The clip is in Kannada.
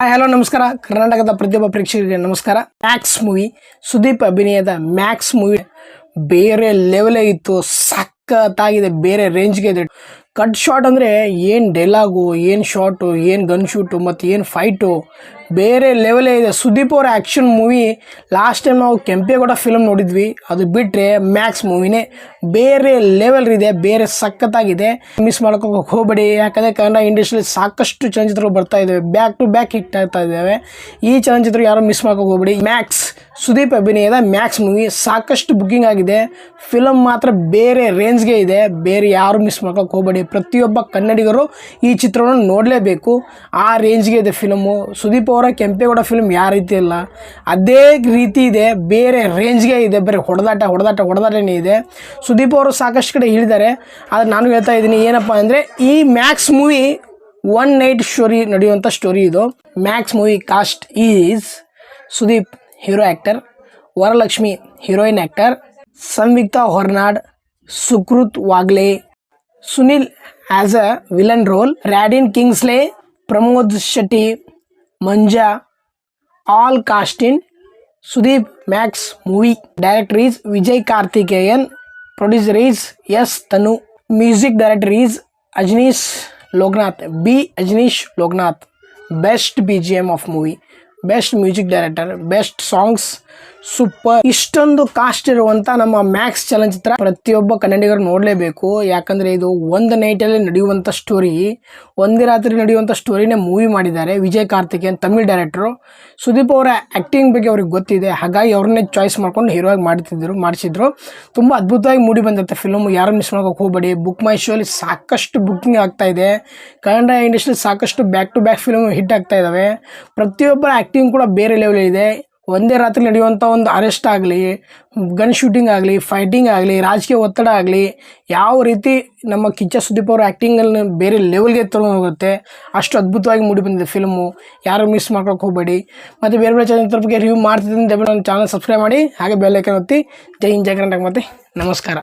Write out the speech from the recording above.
ಹಲೋ ನಮಸ್ಕಾರ. ಕರ್ನಾಟಕದ ಪ್ರತಿಯೊಬ್ಬ ಪ್ರೇಕ್ಷಕರಿಗೆ ನಮಸ್ಕಾರ. ಮ್ಯಾಕ್ಸ್ ಮೂವಿ, ಸುದೀಪ್ ಅಭಿನಯದ ಮ್ಯಾಕ್ಸ್ ಮೂವಿ ಬೇರೆ ಲೆವೆಲ್ ಇತ್ತು. ಸಖತ್ತಾಗಿದೆ, ಬೇರೆ ರೇಂಜ್ಗೆ ಇದೆ. ಕಟ್ ಶಾಟ್ ಅಂದರೆ ಏನು ಡೈಲಾಗು, ಏನು ಶಾಟು, ಏನು ಗನ್ ಶೂಟು ಮತ್ತು ಏನು ಫೈಟು ಬೇರೆ ಲೆವೆಲೇ ಇದೆ. ಸುದೀಪ್ ಅವರ ಆ್ಯಕ್ಷನ್ ಮೂವಿ ಲಾಸ್ಟ್ ಟೈಮ್ ನಾವು ಕೆಂಪೇಗೌಡ ಫಿಲಮ್ ನೋಡಿದ್ವಿ, ಅದು ಬಿಟ್ಟರೆ ಮ್ಯಾಕ್ಸ್ ಮೂವಿನೇ ಬೇರೆ ಲೆವೆಲ್ ಇದೆ, ಬೇರೆ ಸಖತ್ತಾಗಿದೆ. ಮಿಸ್ ಮಾಡ್ಕೋಕೆ ಹೋಗಬೇಡಿ, ಯಾಕಂದರೆ ಕನ್ನಡ ಇಂಡಸ್ಟ್ರಿಯಲ್ಲಿ ಸಾಕಷ್ಟು ಚಲನಚಿತ್ರಗಳು ಬರ್ತಾ ಇದ್ದಾವೆ, ಬ್ಯಾಕ್ ಟು ಬ್ಯಾಕ್ ಹಿಟ್ ಆಗ್ತಾ ಇದ್ದಾವೆ. ಈ ಚಲನಚಿತ್ರ ಯಾರು ಮಿಸ್ ಮಾಡ್ಕೋಕೆ ಹೋಗಬೇಡಿ. ಮ್ಯಾಕ್ಸ್, ಸುದೀಪ್ ಅಭಿನಯದ ಮ್ಯಾಕ್ಸ್ ಮೂವಿ ಸಾಕಷ್ಟು ಬುಕ್ಕಿಂಗ್ ಆಗಿದೆ. ಫಿಲಮ್ ಮಾತ್ರ ಬೇರೆ ರೇಂಜ್ಗೆ ಇದೆ, ಬೇರೆ ಯಾರು ಮಿಸ್ ಮಾಡ್ಕೋಕೆ ಹೋಗಬೇಡಿ. ಪ್ರತಿಯೊಬ್ಬ ಕನ್ನಡಿಗರು ಈ ಚಿತ್ರವನ್ನು ನೋಡಲೇಬೇಕು, ಆ ರೇಂಜ್ಗೆ ಇದೆ ಫಿಲಮು. ಸುದೀಪ್ ಅವರ ಕೆಂಪೇಗೌಡ ಫಿಲ್ಮ್ ಯಾವ ರೀತಿ ಇಲ್ಲ ಅದೇ ರೀತಿ ಇದೆ, ಬೇರೆ ರೇಂಜ್ಗೆ ಇದೆ. ಬೇರೆ ಹೊಡೆದಾಟನೇ ಇದೆ. ಸುದೀಪ್ ಅವರು ಸಾಕಷ್ಟು ಕಡೆ ಹೇಳಿದ್ದಾರೆ, ಆದರೆ ನಾನು ಹೇಳ್ತಾ ಇದ್ದೀನಿ ಏನಪ್ಪ ಅಂದರೆ, ಈ Max movie one night story ನಡೆಯುವಂಥ ಸ್ಟೋರಿ ಇದು. Max movie cast is Sudeep hero actor, Varalakshmi heroine actor, Samyuktha Hornad, Sukruth Wagle, Sunil as a villain role, Redin Kingsley, Pramod Shetty, Manja, all cast in Sudeep Max movie. Director is Vijay Karthikeyan, producer is S Thanu, music director is Ajaneesh Loknath, Ajaneesh Loknath. Best BGM of movie, best music director, best songs, super. ಇಷ್ಟೊಂದು ಕಾಸ್ಟ್ ಇರುವಂಥ ನಮ್ಮ ಮ್ಯಾಕ್ಸ್ ಚಲನಚಿತ್ರ ಪ್ರತಿಯೊಬ್ಬ ಕನ್ನಡಿಗರು ನೋಡಲೇಬೇಕು. ಯಾಕಂದರೆ ಇದು ಒಂದು ನೈಟಲ್ಲಿ ನಡೆಯುವಂಥ ಸ್ಟೋರಿ, ಒಂದೇ ರಾತ್ರಿ ನಡೆಯುವಂಥ ಸ್ಟೋರಿನೇ ಮೂವಿ ಮಾಡಿದ್ದಾರೆ ವಿಜಯ್ ಕಾರ್ತಿಕೇಯನ್, ತಮಿಳ್ ಡೈರೆಕ್ಟ್ರು. ಸುದೀಪ್ ಅವರ ಆ್ಯಕ್ಟಿಂಗ್ ಬಗ್ಗೆ ಅವ್ರಿಗೆ ಗೊತ್ತಿದೆ, ಹಾಗಾಗಿ ಅವ್ರನ್ನೇ ಚಾಯ್ಸ್ ಮಾಡ್ಕೊಂಡು ಹೀರೋ ಆಗಿ ಮಾಡಿಸಿದ್ರು. ತುಂಬ ಅದ್ಭುತವಾಗಿ ಮೂಡಿ ಬಂದಿರುತ್ತೆ ಫಿಲಮು, ಯಾರು ಮಿಸ್ ಮಾಡೋಕೆ ಹೋಗಬೇಡಿ. ಬುಕ್ ಮೈ ಶೋ ಅಲ್ಲಿ ಸಾಕಷ್ಟು ಬುಕ್ಕಿಂಗ್ ಆಗ್ತಾ ಇದೆ. ಕನ್ನಡ ಇಂಡಸ್ಟ್ರಿ ಸಾಕಷ್ಟು back to back film hit ಆಗ್ತಾ ಇದ್ದಾವೆ. ಪ್ರತಿಯೊಬ್ಬರ ಆ್ಯಕ್ಟಿಂಗ್ ಕೂಡ ಬೇರೆ ಲೆವೆಲ್ ಇದೆ. ಒಂದೇ ರಾತ್ರಿ ನಡೆಯುವಂಥ ಒಂದು ಅರೆಸ್ಟ್ ಆಗಲಿ, ಗನ್ ಶೂಟಿಂಗ್ ಆಗಲಿ, ಫೈಟಿಂಗ್ ಆಗಲಿ, ರಾಜಕೀಯ ಒತ್ತಡ ಆಗಲಿ, ಯಾವ ರೀತಿ ನಮ್ಮ ಕಿಚ್ಚ ಸುದೀಪ್ ಅವರ ಆ್ಯಕ್ಟಿಂಗಲ್ಲಿ ಬೇರೆ ಲೆವೆಲ್ಗೆ ಹೋಗುತ್ತೆ. ಅಷ್ಟು ಅದ್ಭುತವಾಗಿ ಮೂಡಿ ಬಂದಿದೆ ಫಿಲ್ಮು, ಯಾರು ಮಿಸ್ ಮಾಡ್ಕೊಳಕ್ಕೆ ಹೋಗಬೇಡಿ. ಮತ್ತು ಬೇರೆ ಬೇರೆ ಚಲನಚಿತ್ರ ಬಗ್ಗೆ ರಿವ್ಯೂ ಮಾಡ್ತಿದ್ದೀನಿ. ದಯವಿಟ್ಟು ನನ್ನ ಚಾನಲ್ ಸಬ್ಸ್ಕ್ರೈಬ್ ಮಾಡಿ, ಹಾಗೆ ಬೆಲ್ ಐಕಾನ್ ಒತ್ತಿ. ಜೈ ಹಿಂದ್, ಜೈ ಕರ್ನಾಟಕ, ಮತ್ತು ನಮಸ್ಕಾರ.